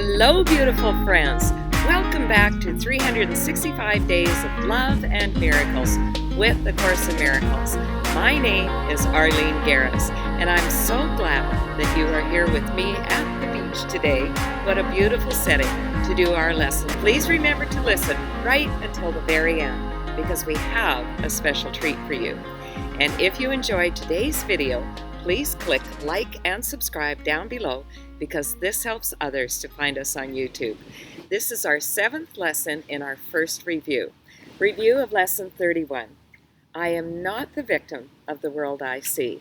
Hello, beautiful friends. Welcome back to 365 Days of Love and Miracles with the Course in Miracles. My name is Arlene Geres, and I'm so glad that you are here with me at the beach today. What a beautiful setting to do our lesson. Please remember to listen right until the very end, because we have a special treat for you. And if you enjoyed today's video, please click like and subscribe down below, because this helps others to find us on YouTube. This is our 7th lesson in our first review. Review of Lesson 31. I am not the victim of the world I see.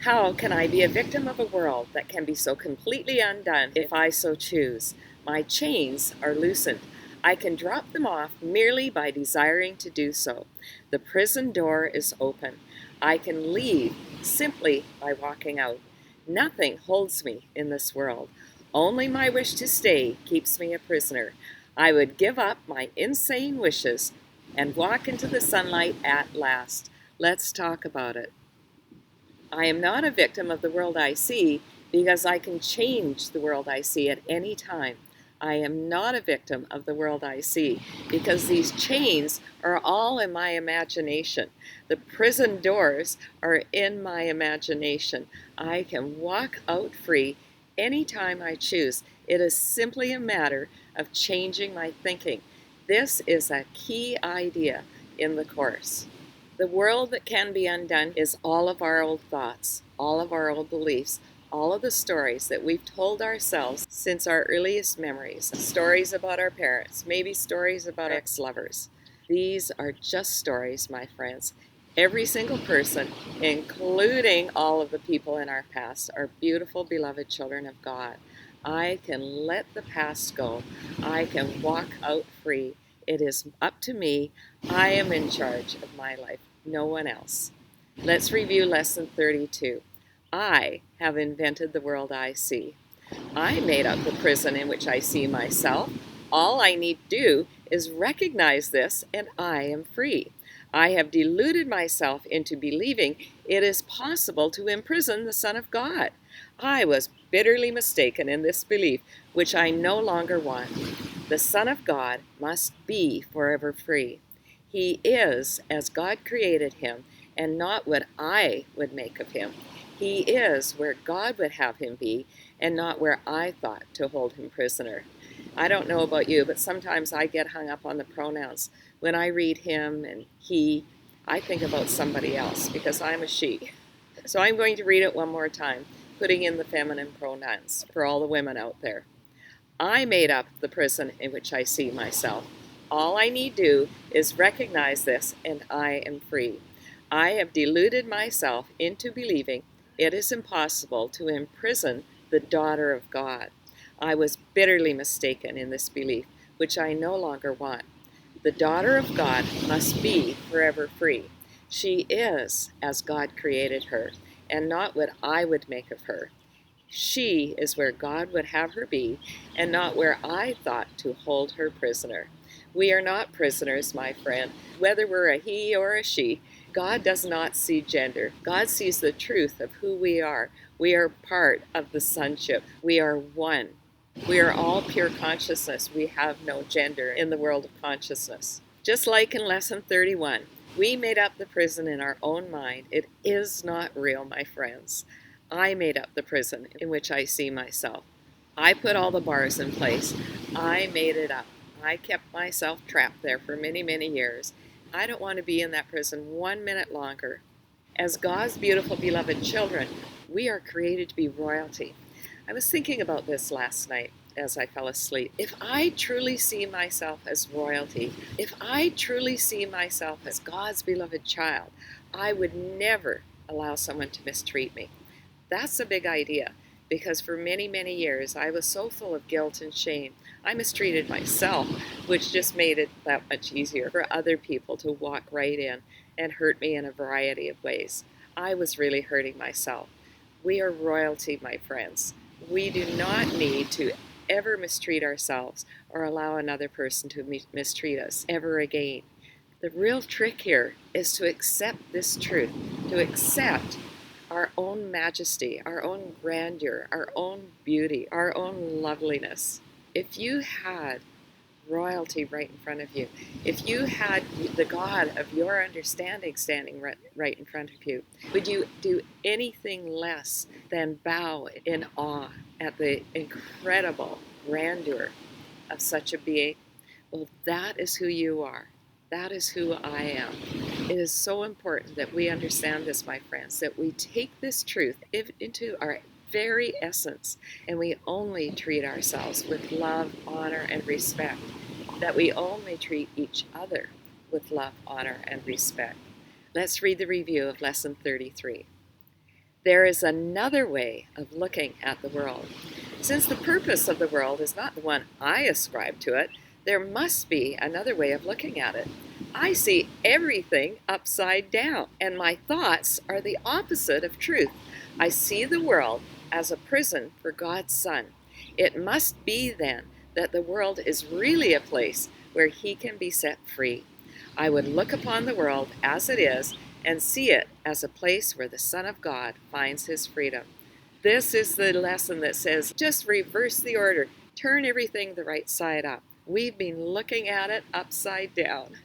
How can I be a victim of a world that can be so completely undone if I so choose? My chains are loosened. I can drop them off merely by desiring to do so. The prison door is open. I can leave simply by walking out. Nothing holds me in this world. Only my wish to stay keeps me a prisoner. I would give up my insane wishes and walk into the sunlight at last. Let's talk about it. I am not a victim of the world I see because I can change the world I see at any time. I am not a victim of the world I see because these chains are all in my imagination. The prison doors are in my imagination. I can walk out free anytime I choose. It is simply a matter of changing my thinking. This is a key idea in the Course. The world that can be undone is all of our old thoughts, all of our old beliefs, all of the stories that we've told ourselves since our earliest memories, stories about our parents, maybe stories about ex-lovers. These are just stories, my friends. Every single person, including all of the people in our past, are beautiful, beloved children of God. I can let the past go. I can walk out free. It is up to me. I am in charge of my life, no one else. Let's review Lesson 32. I have invented the world I see. I made up the prison in which I see myself. All I need to do is recognize this, and I am free. I have deluded myself into believing it is possible to imprison the Son of God. I was bitterly mistaken in this belief, which I no longer want. The Son of God must be forever free. He is as God created him, and not what I would make of him. He is where God would have him be, and not where I thought to hold him prisoner. I don't know about you, but sometimes I get hung up on the pronouns. When I read him and he, I think about somebody else because I'm a she. So I'm going to read it one more time, putting in the feminine pronouns for all the women out there. I made up the prison in which I see myself. All I need do is recognize this, and I am free. I have deluded myself into believing it is impossible to imprison the daughter of God. I was bitterly mistaken in this belief, which I no longer want. The daughter of God must be forever free. She is as God created her, and not what I would make of her. She is where God would have her be, and not where I thought to hold her prisoner. We are not prisoners, my friend. Whether we're a he or a she, God does not see gender. God sees the truth of who we are. We are part of the sonship. We are one. We are all pure consciousness. We have no gender in the world of consciousness. Just like in Lesson 31, we made up the prison in our own mind. It is not real, my friends. I made up the prison in which I see myself. I put all the bars in place. I made it up. I kept myself trapped there for many, many years. I don't want to be in that prison 1 minute longer. As God's beautiful, beloved children, we are created to be royalty. I was thinking about this last night as I fell asleep. If I truly see myself as royalty, if I truly see myself as God's beloved child, I would never allow someone to mistreat me. That's a big idea, because for many, many years I was so full of guilt and shame. I mistreated myself, which just made it that much easier for other people to walk right in and hurt me in a variety of ways. I was really hurting myself. We are royalty, my friends. We do not need to ever mistreat ourselves or allow another person to mistreat us ever again. The real trick here is to accept this truth, to accept our own majesty, our own grandeur, our own beauty, our own loveliness. If you had royalty right in front of you, if you had the God of your understanding standing right in front of you, would you do anything less than bow in awe at the incredible grandeur of such a being? Well, that is who you are. That is who I am. It is so important that we understand this, my friends, that we take this truth into our very essence and we only treat ourselves with love, honor, and respect. That we only treat each other with love, honor, and respect. Let's read the review of Lesson 33. There is another way of looking at the world. Since the purpose of the world is not the one I ascribe to it, there must be another way of looking at it. I see everything upside down, and my thoughts are the opposite of truth. I see the world as a prison for God's Son. It must be then that the world is really a place where He can be set free. I would look upon the world as it is and see it as a place where the Son of God finds His freedom. This is the lesson that says just reverse the order, turn everything the right side up. We've been looking at it upside down.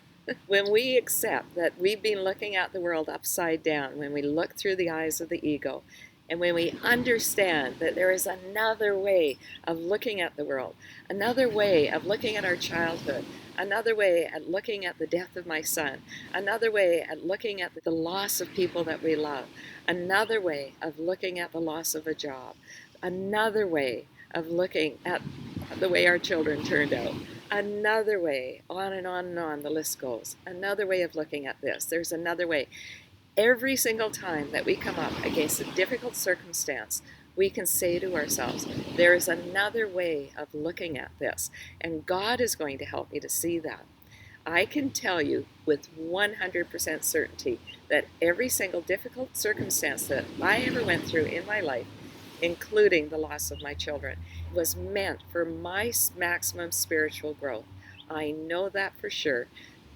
When we accept that we've been looking at the world upside down, when we look through the eyes of the ego, and when we understand that there is another way of looking at the world, another way of looking at our childhood, another way at looking at the death of my son, another way at looking at the loss of people that we love, another way of looking at the loss of a job, another way of looking at the way our children turned out, another way, on and on the list goes, another way of looking at this. There's another way. Every single time that we come up against a difficult circumstance, we can say to ourselves, there is another way of looking at this, and God is going to help me to see that. I can tell you with 100% certainty that every single difficult circumstance that I ever went through in my life, including the loss of my children, was meant for my maximum spiritual growth. I know that for sure.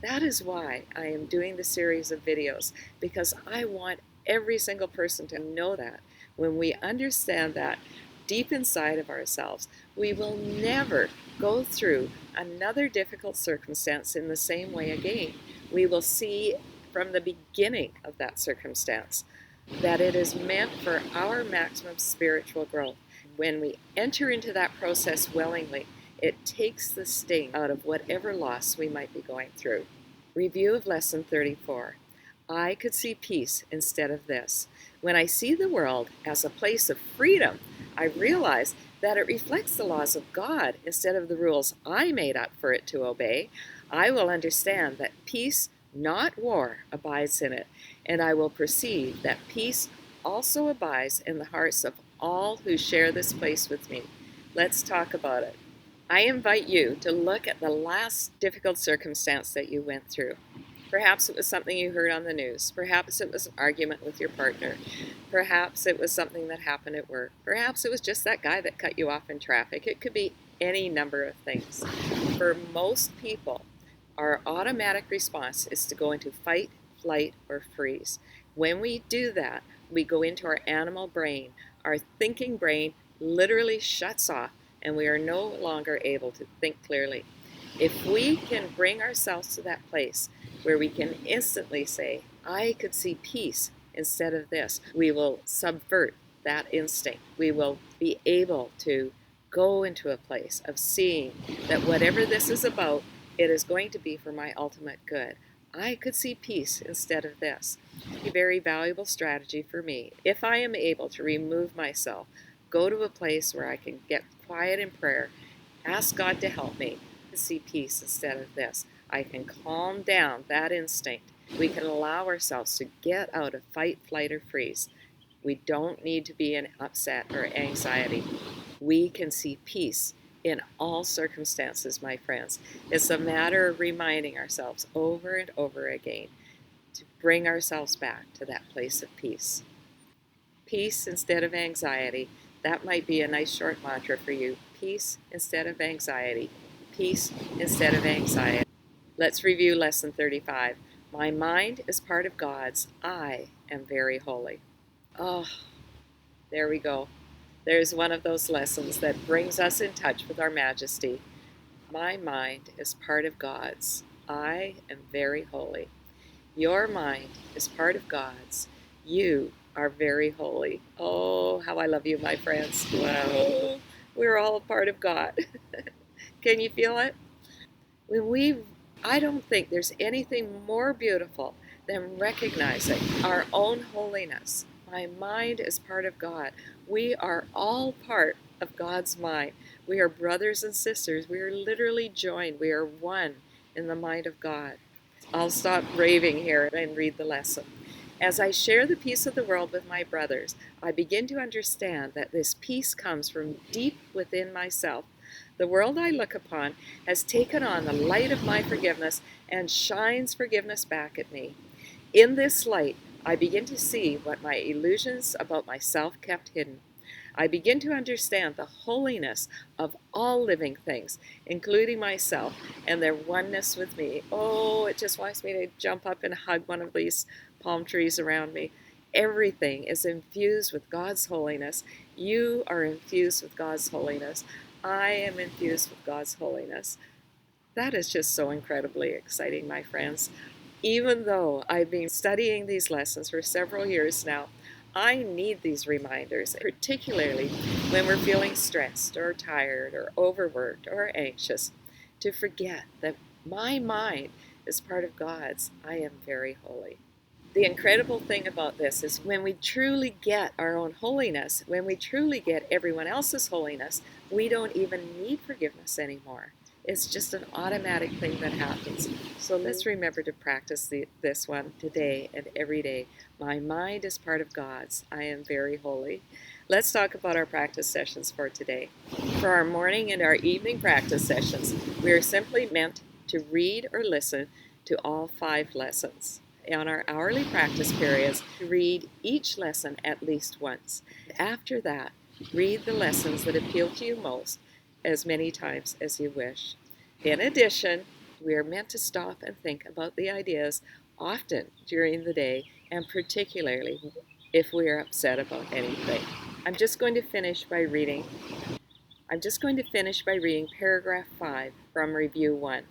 That is why I am doing the series of videos, because I want every single person to know that. When we understand that deep inside of ourselves, we will never go through another difficult circumstance in the same way again. We will see from the beginning of that circumstance that it is meant for our maximum spiritual growth. When we enter into that process willingly, it takes the sting out of whatever loss we might be going through. Review of Lesson 34. I could see peace instead of this. When I see the world as a place of freedom, I realize that it reflects the laws of God instead of the rules I made up for it to obey. I will understand that peace, not war, abides in it, and I will perceive that peace also abides in the hearts of all who share this place with me. Let's talk about it. I invite you to look at the last difficult circumstance that you went through. Perhaps it was something you heard on the news. Perhaps it was an argument with your partner. Perhaps it was something that happened at work. Perhaps it was just that guy that cut you off in traffic. It could be any number of things. For most people, our automatic response is to go into fight, flight, or freeze. When we do that, we go into our animal brain. Our thinking brain literally shuts off, and we are no longer able to think clearly. If we can bring ourselves to that place where we can instantly say, I could see peace instead of this, we will subvert that instinct. We will be able to go into a place of seeing that whatever this is about, it is going to be for my ultimate good. I could see peace instead of this. A very valuable strategy for me, if I am able to remove myself, go to a place where I can get quiet in prayer, ask God to help me to see peace instead of this. I can calm down that instinct. We can allow ourselves to get out of fight, flight, or freeze. We don't need to be in upset or anxiety. We can see peace in all circumstances, my friends. It's a matter of reminding ourselves over and over again to bring ourselves back to that place of peace. Peace instead of anxiety. That might be a nice short mantra for you. Peace instead of anxiety. Peace instead of anxiety. Let's review Lesson 35. My mind is part of God's. I am very holy. Oh, there we go. There's one of those lessons that brings us in touch with our majesty. My mind is part of God's. I am very holy. Your mind is part of God's. You are very holy. Oh, how I love you, my friends. Wow. We're all a part of God. Can you feel it? I don't think there's anything more beautiful than recognizing our own holiness. My mind is part of God. We are all part of God's mind. We are brothers and sisters. We are literally joined. We are one in the mind of God. I'll stop raving here and read the lesson. As I share the peace of the world with my brothers, I begin to understand that this peace comes from deep within myself. The world I look upon has taken on the light of my forgiveness and shines forgiveness back at me. In this light, I begin to see what my illusions about myself kept hidden. I begin to understand the holiness of all living things, including myself, and their oneness with me. Oh, it just wants me to jump up and hug one of these palm trees around me. Everything is infused with God's holiness. You are infused with God's holiness. I am infused with God's holiness. That is just so incredibly exciting, my friends. Even though I've been studying these lessons for several years now, I need these reminders, particularly when we're feeling stressed or tired or overworked or anxious, to forget that my mind is part of God's. I am very holy. The incredible thing about this is when we truly get our own holiness, when we truly get everyone else's holiness, we don't even need forgiveness anymore. It's just an automatic thing that happens. So let's remember to practice this one today and every day. My mind is part of God's. I am very holy. Let's talk about our practice sessions for today. For our morning and our evening practice sessions, we are simply meant to read or listen to all 5 lessons. On our hourly practice periods, read each lesson at least once. After that, read the lessons that appeal to you most as many times as you wish. In addition, we are meant to stop and think about the ideas often during the day, and particularly if we are upset about anything. I'm just going to finish by reading paragraph 5 from Review 1.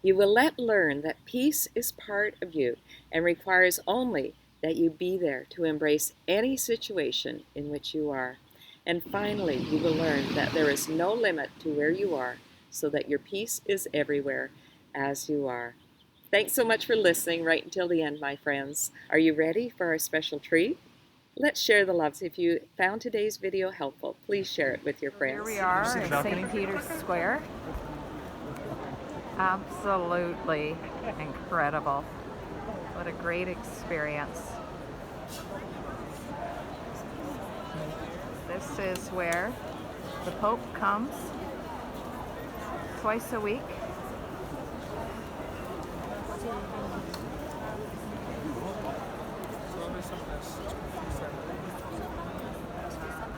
You will learn that peace is part of you and requires only that you be there to embrace any situation in which you are. And finally, you will learn that there is no limit to where you are, so that your peace is everywhere as you are. Thanks so much for listening right until the end, my friends. Are you ready for our special treat? Let's share the loves. If you found today's video helpful, please share it with your friends. Here we are at St. Peter's Square. Absolutely incredible. What a great experience. This is where the Pope comes twice a week.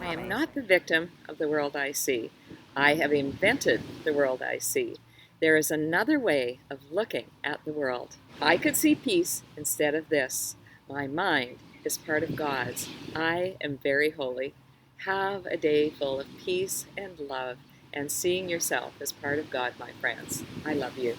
I am not the victim of the world I see. I have invented the world I see. There is another way of looking at the world. I could see peace instead of this. My mind is part of God's. I am very holy. Have a day full of peace and love and seeing yourself as part of God, my friends. I love you.